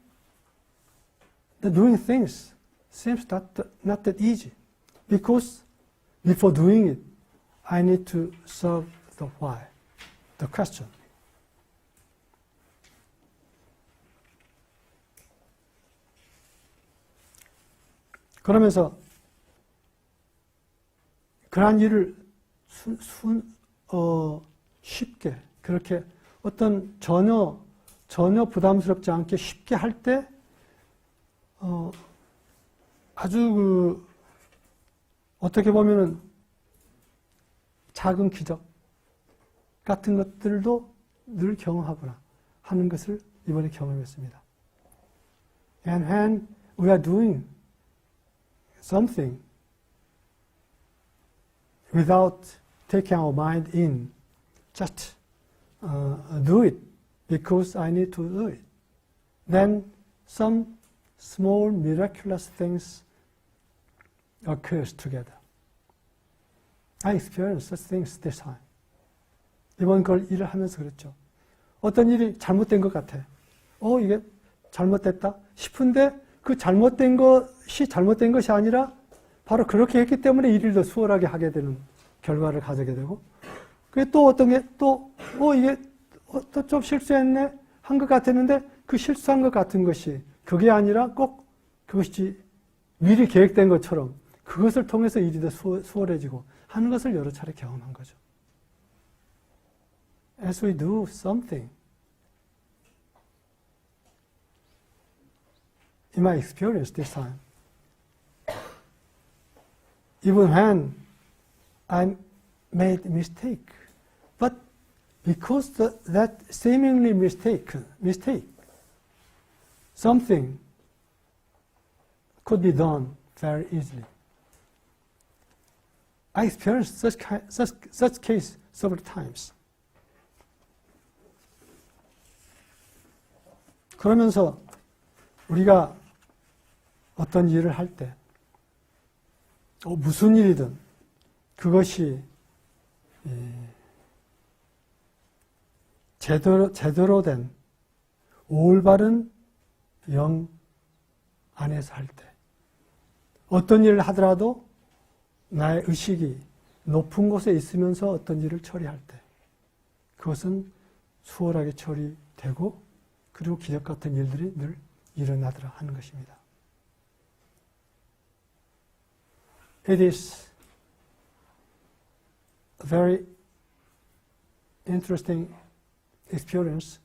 the doing things seems not that easy. Because before doing it, I need to solve the why, the question. 그러면서 그러한 일을 쉽게 그렇게 어떤 전혀 부담스럽지 않게 쉽게 할 때 아주 어떻게 보면은 작은 기적 같은 것들도 늘 경험하거나 하는 것을 이번에 경험했습니다. And when we are doing something without taking our mind in, just do it because I need to do it, then some small miraculous things occurs together. I experienced such things this time. 이번 걸 일을 하면서 그랬죠. 어떤 일이 잘못된 것 같아. 이게 잘못됐다 싶은데 그 잘못된 것이 아니라 바로 그렇게 했기 때문에 일을 더 수월하게 하게 되는 결과를 가지게 되고, 그게 또 어떤 게 이게 또 좀 실수했네 한 것 같았는데 그 실수한 것 같은 것이 그게 아니라 꼭 그것이 미리 계획된 것처럼 그것을 통해서 일이 더 수월해지고 하는 것을 여러 차례 경험한 거죠. As we do something, in my experience this time, even when I made a mistake, but because that seemingly mistake, something could be done very easily. I experienced such case several times. 그러면서 우리가 어떤 일을 할 때, 무슨 일이든 그것이 제대로 된 올바른 영 안에서 할 때, 어떤 일을 하더라도 나의 의식이 높은 곳에 있으면서 어떤 일을 처리할 때 그것은 수월하게 처리되고 그리고 기적 같은 일들이 늘 일어나더라 하는 것입니다. It is a very interesting experience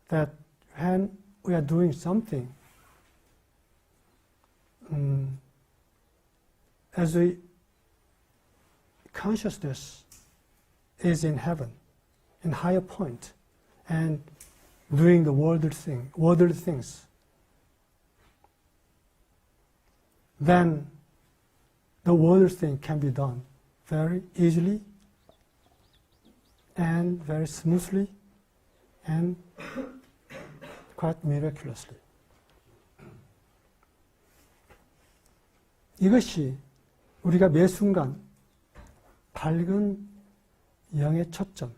that when we are doing something, as we consciousness is in heaven, in higher point, and doing the worldly things, then the worldly thing can be done very easily and very smoothly and quite miraculously. 이것이 우리가 매 순간 밝은 영의 초점을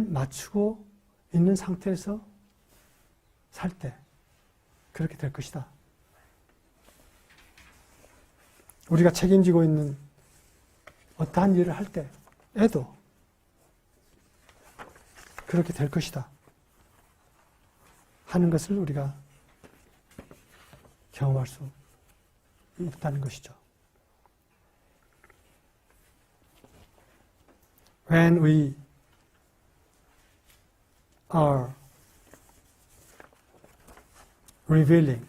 맞추고 있는 상태에서 살 때 그렇게 될 것이다. 우리가 책임지고 있는 어떠한 일을 할 때에도 그렇게 될 것이다 하는 것을 우리가 경험할 수 있다는 것이죠. When we are revealing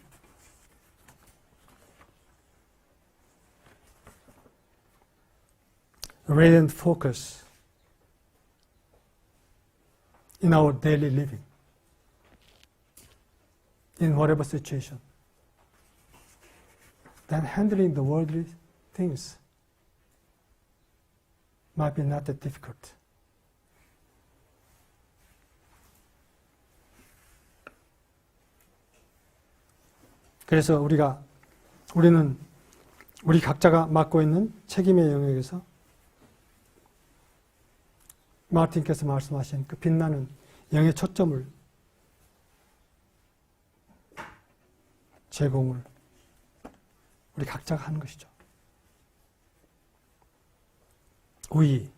radiant focus in our daily living, in whatever situation, then handling the worldly things might be not that difficult. 그래서 우리는 우리 각자가 맡고 있는 책임의 영역에서 마틴께서 말씀하신 그 빛나는 영의 초점을 제공을 우리 각자가 하는 것이죠. We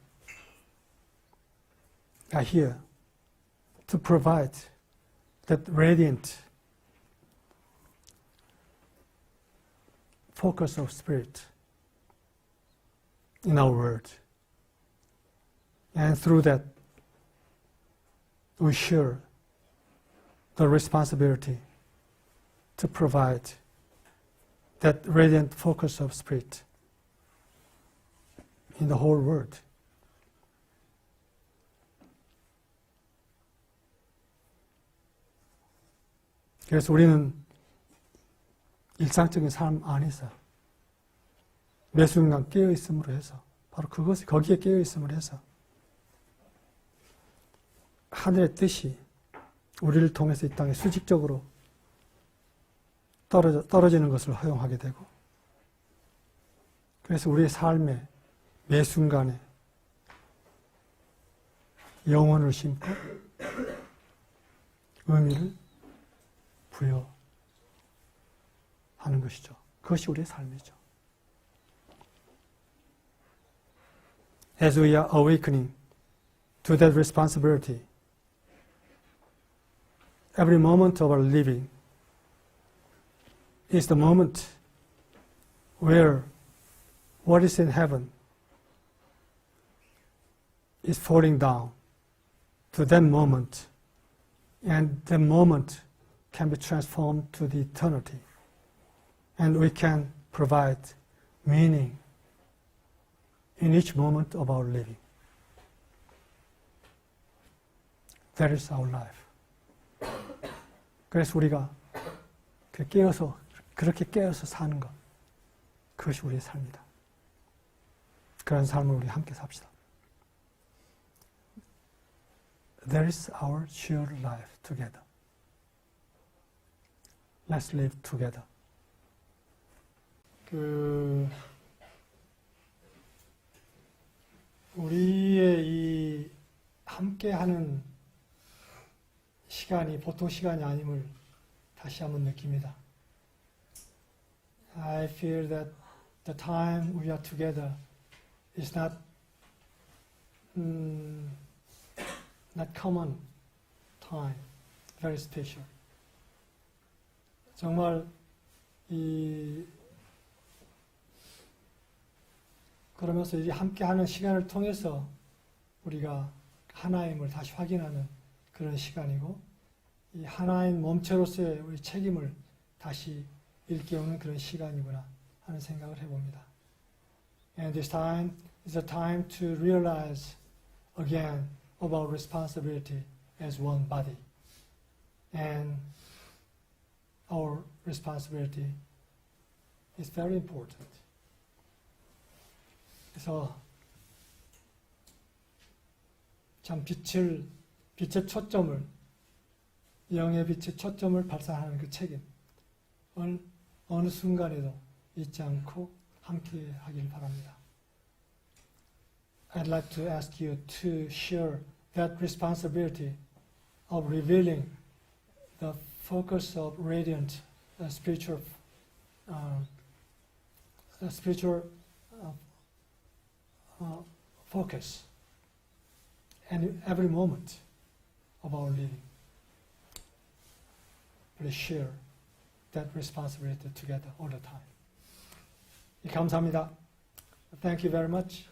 are here to provide that radiant focus of spirit in our world. And through that, we share the responsibility to provide that radiant focus of spirit in the whole world. 그래서 우리는 일상적인 삶 안에서 매 순간 깨어 있음으로 해서 바로 거기에 깨어 있음으로 해서 하늘의 뜻이 우리를 통해서 이 땅에 수직적으로 떨어지는 것을 허용하게 되고, 그래서 우리의 삶의 매 순간에 영혼을 심고 의미를 부여하는 것이죠. 그것이 우리의 삶이죠. As we are awakening to that responsibility, every moment of our living is the moment where what is in heaven is falling down to that moment, and the moment can be transformed to the eternity, and we can provide meaning in each moment of our living. That is our life. 그래서 우리가 그렇게 깨어서 사는 것, 그것이 우리의 삶이다. 그런 삶을 우리 함께 삽시다. That is our shared life together. Let's live together. 우리의 이 함께하는 시간이 보통 시간이 아님을 다시 한번 느낍니다. I feel that the time we are together is not common time, very special. 정말 그러면서 이 함께하는 시간을 통해서 우리가 하나임을 다시 확인하는 그런 시간이고, 이 하나인 몸체로서의 우리 책임을 다시 일깨우는 그런 시간이구나 하는 생각을 해봅니다. And this time is a time to realize again of our responsibility as one body. And our responsibility is very important. 그래서 참 빛의 초점을, 영의 빛의 초점을 발산하는 그 책임을 어느 순간에도 잊지 않고 함께 하길 바랍니다. I'd like to ask you to share that responsibility of revealing the focus of radiant spiritual focus in every moment of our living. Please share that responsibility together all the time. 감사합니다. Thank you very much.